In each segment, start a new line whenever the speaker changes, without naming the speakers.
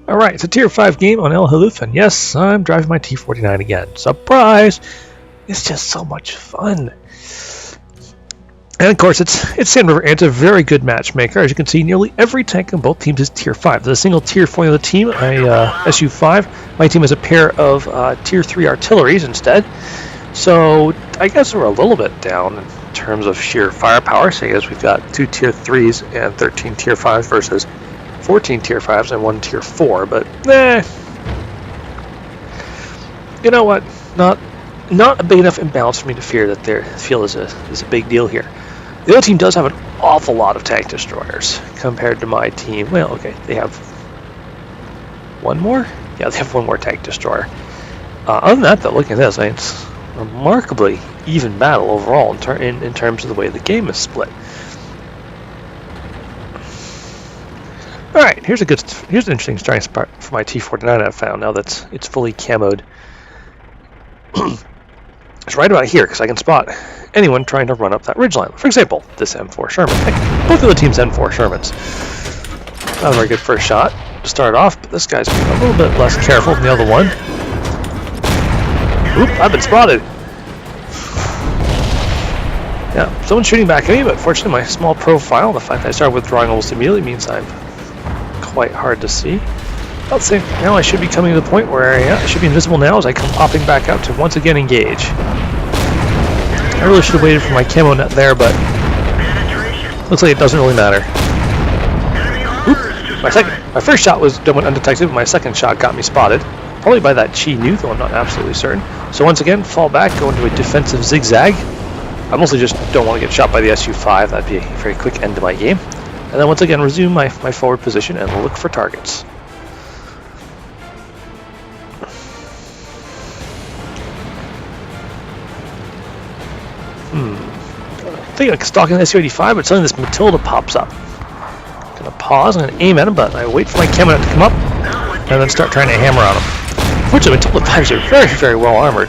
Alright, it's a Tier 5 game on El Haluf, and yes, I'm driving my T49 again. Surprise! It's just so much fun. And of course, it's Sand River, and it's a very good matchmaker. As you can see, nearly every tank on both teams is Tier 5. There's a single Tier 4 on the team, SU5. My team has a pair of Tier 3 artilleries instead. So I guess we're a little bit down in terms of sheer firepower, seeing as we've got 2 Tier 3s and 13 Tier 5s versus 14 Tier 5s and 1 Tier 4, but you know what? Not a big enough imbalance for me to fear that their field is a big deal here. The other team does have an awful lot of tank destroyers compared to my team. Well, okay, they have one more? Yeah, they have one more tank destroyer. Other than that, though, looking at this, it's a remarkably even battle overall in terms of the way the game is split. Alright, here's an interesting starting spot for my T49 I've found now that it's fully camoed. It's right about here, because I can spot anyone trying to run up that ridgeline. For example, this M4 Sherman. Heck, both of the teams M4 Shermans. Not a very good first shot to start off, but this guy's being a little bit less careful than the other one. Oop, I've been spotted. Yeah, someone's shooting back at me, but fortunately my small profile, the fact that I started withdrawing almost immediately, means I'm quite hard to see. Let's see, now I should be coming to the point where I should be invisible now as I come popping back out to once again engage. I really should have waited for my camo net there, but looks like it doesn't really matter. Oop, my first shot went undetected, but my second shot got me spotted. Probably by that Chi Nu, though I'm not absolutely certain. So once again, fall back, go into a defensive zigzag. I mostly just don't want to get shot by the SU5, that'd be a very quick end to my game. And then once again, resume my forward position and look for targets. I think I'm stalking the SU-85, but suddenly this Matilda pops up. I'm gonna pause, I'm gonna aim at him, but I wait for my camo net to come up, and then start trying to hammer on him. Fortunately, Matilda 5s are very, very well armored.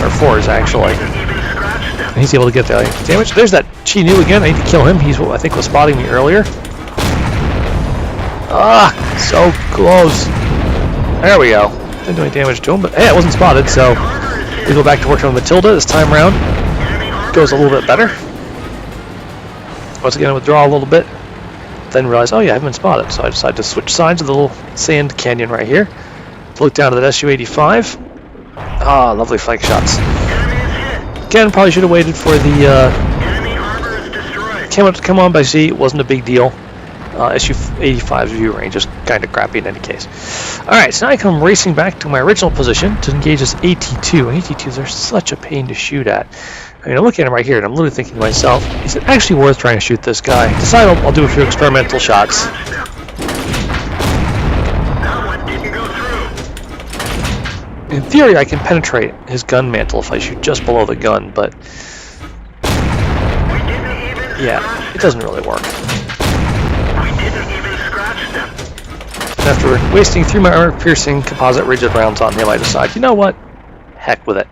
Or 4s, actually. And he's able to get the damage. There's that Chi Nu again, I need to kill him. He's what I think was spotting me earlier. Ah, so close. There we go. Didn't do any damage to him, but hey, I wasn't spotted, so we go back to working on Matilda this time around. Goes a little bit better. Once again, I withdraw a little bit, then realize, oh yeah, I've been spotted. So I decide to switch sides of the little sand canyon right here. To look down to that SU-85. Ah, lovely flank shots. Again, probably should have waited for the camo to come on, but I see it wasn't a big deal. SU-85's view range is kind of crappy in any case. Alright, so now I come racing back to my original position to engage this AT-2. AT-2s are such a pain to shoot at. I mean, I'm looking at him right here, and I'm literally thinking to myself, is it actually worth trying to shoot this guy? Decide I'll do a few experimental shots. In theory, I can penetrate his gun mantle if I shoot just below the gun, but yeah, it doesn't really work. And after wasting 3 of my armor-piercing composite rigid rounds on him, I decide, you know what? Heck with it.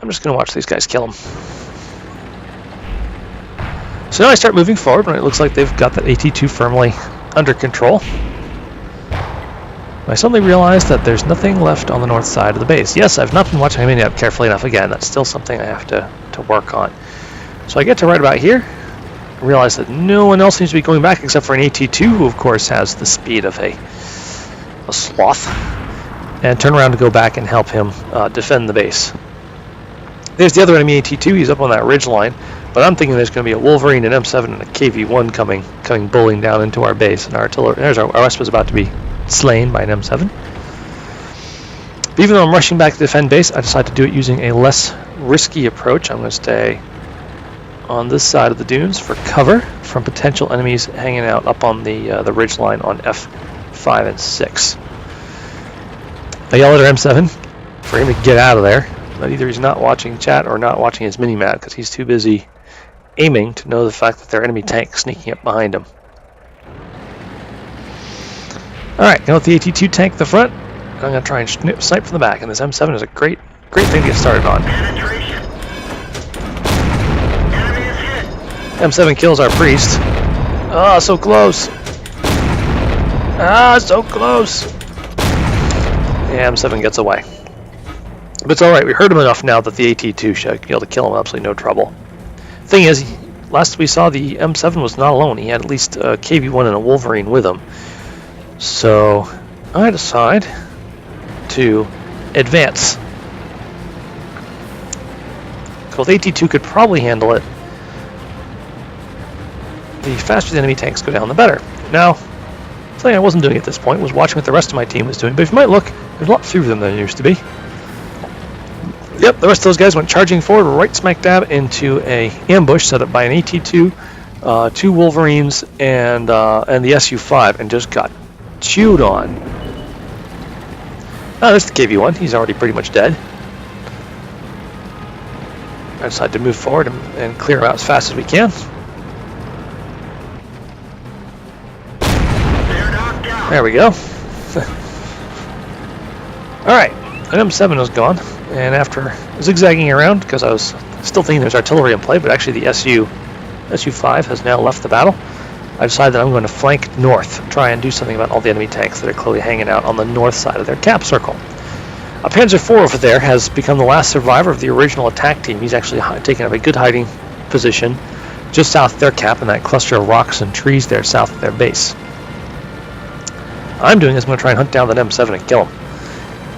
I'm just going to watch these guys kill him. So now I start moving forward, and it looks like they've got that AT-2 firmly under control. I suddenly realize that there's nothing left on the north side of the base. Yes, I've not been watching my mini-map carefully enough again. That's still something I have to work on. So I get to right about here, and realize that no one else seems to be going back except for an AT-2, who of course has the speed of a sloth, and turn around to go back and help him defend the base. There's the other enemy AT-2, he's up on that ridge line, but I'm thinking there's going to be a Wolverine, an M7, and a KV-1 coming bullying down into our base, and our artillery, there's our West was about to be slain by an M7. But even though I'm rushing back to defend base, I decide to do it using a less risky approach. I'm going to stay on this side of the dunes for cover from potential enemies hanging out up on the ridge line on F5 and 6. I yell at our M7 for him to get out of there. But either he's not watching chat or not watching his mini-map because he's too busy aiming to know the fact that there are enemy tanks sneaking up behind him. Alright, now with the AT-2 tank at the front, I'm going to try and snipe from the back, and this M7 is a great thing to get started on. M7 kills our priest. Ah, so close. Ah, so close! Yeah, M7 gets away. But it's alright, we hurt him enough now that the AT2 should be able to kill him absolutely no trouble. Thing is, last we saw the M7 was not alone. He had at least a KV-1 and a Wolverine with him. So I decide to advance. Because AT2 could probably handle it. The faster the enemy tanks go down, the better. Now, something I wasn't doing at this point was watching what the rest of my team was doing, but if you might look, there's a lot fewer of them than there used to be. Yep, the rest of those guys went charging forward right smack dab into a ambush set up by an AT2, 2 Wolverines, and the SU-5, and just got chewed on. Oh, there's the KV-1. He's already pretty much dead. I decided to move forward and clear him out as fast as we can. There we go. Alright, an M7 was gone, and after zigzagging around, because I was still thinking there's artillery in play, but actually the SU-5 has now left the battle, I decided that I'm going to flank north, try and do something about all the enemy tanks that are clearly hanging out on the north side of their cap circle. A Panzer IV over there has become the last survivor of the original attack team. He's actually taken up a good hiding position just south of their cap in that cluster of rocks and trees there south of their base. I'm doing is I'm going to try and hunt down that M7 and kill him.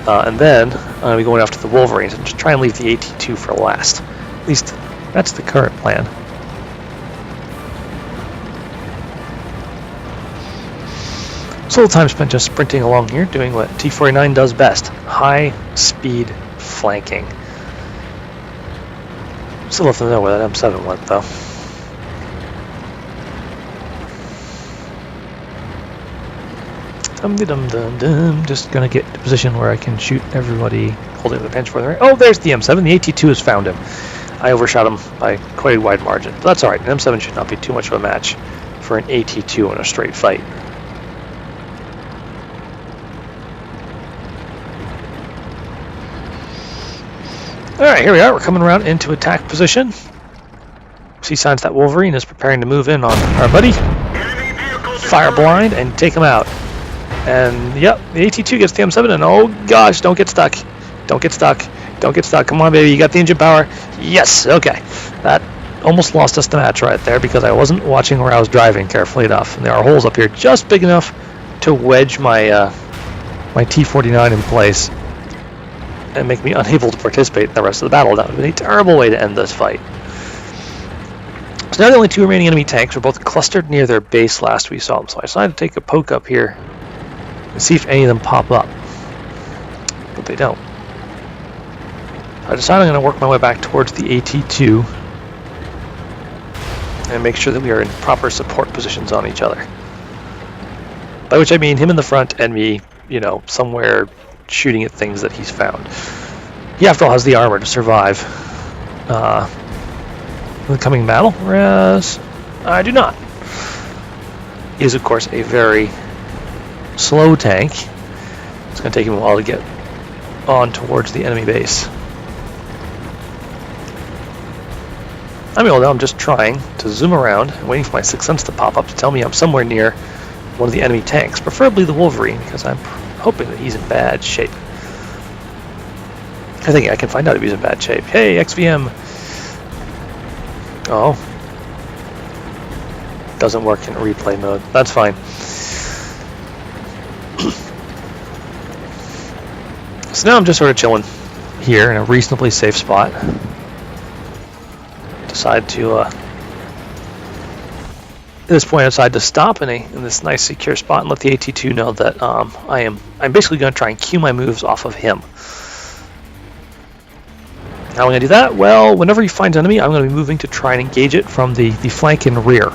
And then I'm going to be going after the Wolverines and just try and leave the AT2 for last. At least that's the current plan. So a little time spent just sprinting along here, doing what T49 does best. High-speed flanking. Still have to know where that M7 went, though. Dum-de-dum-dum-dum. Just gonna get to a position where I can shoot everybody holding the bench for the right. Oh, there's the M7. The AT2 has found him. I overshot him by quite a wide margin. But that's alright. An M7 should not be too much of a match for an AT2 in a straight fight. Alright, here we are. We're coming around into attack position. See signs that Wolverine is preparing to move in on our buddy. Fire blind and take him out. And yep, the AT2 gets the M7, and oh gosh, don't get stuck. Don't get stuck. Don't get stuck. Come on, baby, you got the engine power. Yes, okay. That almost lost us the match right there because I wasn't watching where I was driving carefully enough. And there are holes up here just big enough to wedge my my T49 in place and make me unable to participate in the rest of the battle. That would have been a terrible way to end this fight. So now the only 2 remaining enemy tanks were both clustered near their base last we saw them. So I decided to take a poke up here and see if any of them pop up. But they don't. I decided I'm going to work my way back towards the AT2 and make sure that we are in proper support positions on each other. By which I mean him in the front and me, you know, somewhere shooting at things that he's found. He after all has the armor to survive the coming battle, whereas I do not. He is of course a very slow tank. It's going to take him a while to get on towards the enemy base. I mean, I'm just trying to zoom around and waiting for my sixth sense to pop up to tell me I'm somewhere near one of the enemy tanks, preferably the Wolverine, because I'm hoping that he's in bad shape. I think I can find out if he's in bad shape. Hey, XVM! Oh. Doesn't work in replay mode. That's fine. So now I'm just sort of chilling here in a reasonably safe spot. Decide to, at this point I decide to stop in this nice secure spot and let the AT2 know that I'm basically going to try and cue my moves off of him. How am I going to do that? Well, whenever he finds an enemy, I'm going to be moving to try and engage it from the flank and rear.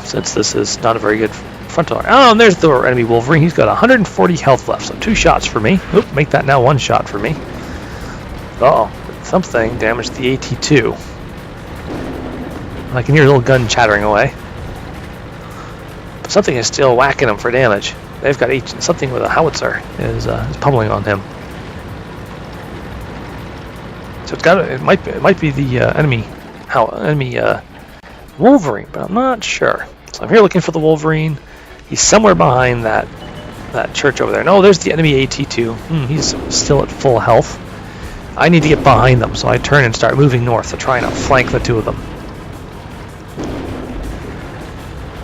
Since this is not a very good frontal arm. Oh, and there's the enemy Wolverine. He's got 140 health left, so 2 shots for me. Oop, make that now 1 shot for me. Uh-oh, something damaged the AT2. I can hear a little gun chattering away. But something is still whacking him for damage. They've got something with a howitzer is pummeling on him. So it might be the enemy Wolverine, but I'm not sure. So I'm here looking for the Wolverine. He's somewhere behind that church over there. No, there's the enemy AT2. He's still at full health. I need to get behind them, so I turn and start moving north to try and outflank the two of them.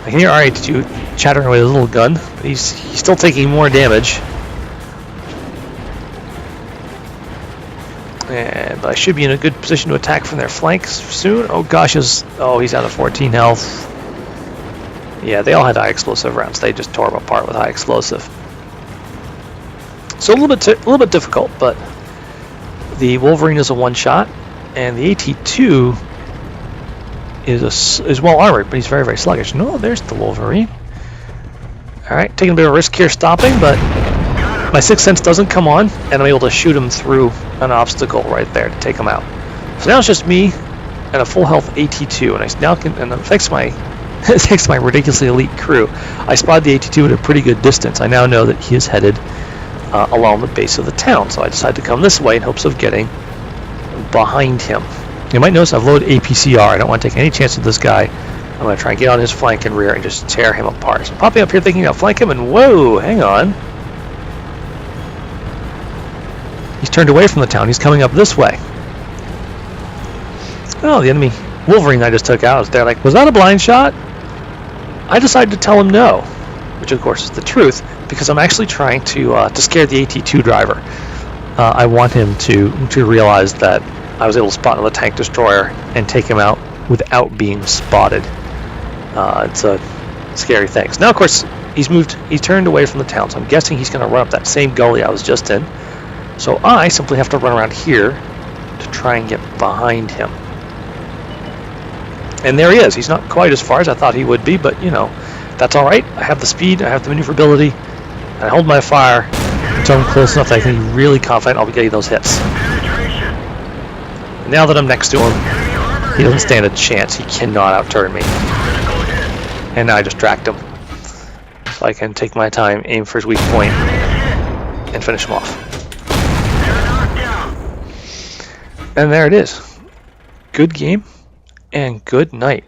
I can hear our AT2 chattering away with a little gun, but he's still taking more damage. And I should be in a good position to attack from their flanks soon. Oh gosh, he's down to 14 health. Yeah, they all had high explosive rounds. They just tore them apart with high explosive. So a little bit difficult, but the Wolverine is a one-shot, and the AT2 is well armored, but he's very, very sluggish. No, there's the Wolverine. All right, taking a bit of a risk here, stopping, but my sixth sense doesn't come on, and I'm able to shoot him through an obstacle right there to take him out. So now it's just me and a full health AT2, and I now can, and thanks to my thanks to my ridiculously elite crew, I spotted the AT2 at a pretty good distance. I now know that he is headed along the base of the town, so I decided to come this way in hopes of getting behind him. You might notice I've loaded APCR. I don't want to take any chance with this guy. I'm going to try and get on his flank and rear and just tear him apart. So popping up here thinking I'll flank him, and whoa, hang on. He's turned away from the town. He's coming up this way. Oh, the enemy Wolverine I just took out is there. Like, was that a blind shot? I decided to tell him no, which of course is the truth, because I'm actually trying to scare the AT2 driver. I want him to realize that I was able to spot another tank destroyer and take him out without being spotted. It's a scary thing. So now, of course, he's turned away from the town, so I'm guessing he's going to run up that same gully I was just in. So I simply have to run around here to try and get behind him. And there he is. He's not quite as far as I thought he would be, but, you know, that's all right. I have the speed, I have the maneuverability, and I hold my fire until I'm close enough that I can be really confident I'll be getting those hits. Now that I'm next to him, he doesn't stand a chance. He cannot outturn me. And now I just tracked him. So I can take my time, aim for his weak point, and finish him off. And there it is. Good game and good night.